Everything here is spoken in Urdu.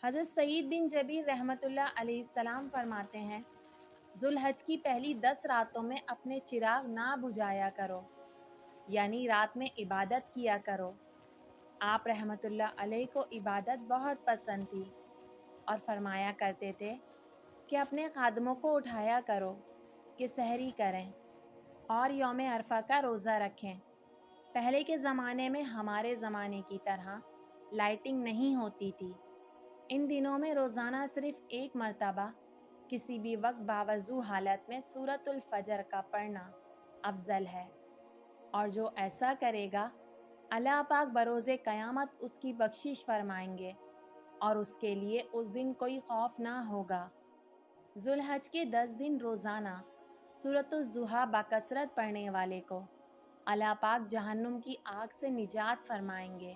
حضرت سعید بن جبیر رحمۃ اللہ علیہ السلام فرماتے ہیں، ذوالحج کی پہلی 10 راتوں میں اپنے چراغ نہ بجھایا کرو، یعنی رات میں عبادت کیا کرو۔ آپ رحمۃ اللہ علیہ کو عبادت بہت پسند تھی اور فرمایا کرتے تھے کہ اپنے خادموں کو اٹھایا کرو کہ سحری کریں اور یوم عرفہ کا روزہ رکھیں۔ پہلے کے زمانے میں ہمارے زمانے کی طرح لائٹنگ نہیں ہوتی تھی۔ ان دنوں میں روزانہ صرف ایک مرتبہ کسی بھی وقت باوضو حالت میں سورۃ الفجر کا پڑھنا افضل ہے، اور جو ایسا کرے گا اللہ پاک بروز قیامت اس کی بخشش فرمائیں گے اور اس کے لیے اس دن کوئی خوف نہ ہوگا۔ ذوالحج کے 10 دن روزانہ سورۃ الضحیٰ بکثرت پڑھنے والے کو اللہ پاک جہنم کی آگ سے نجات فرمائیں گے۔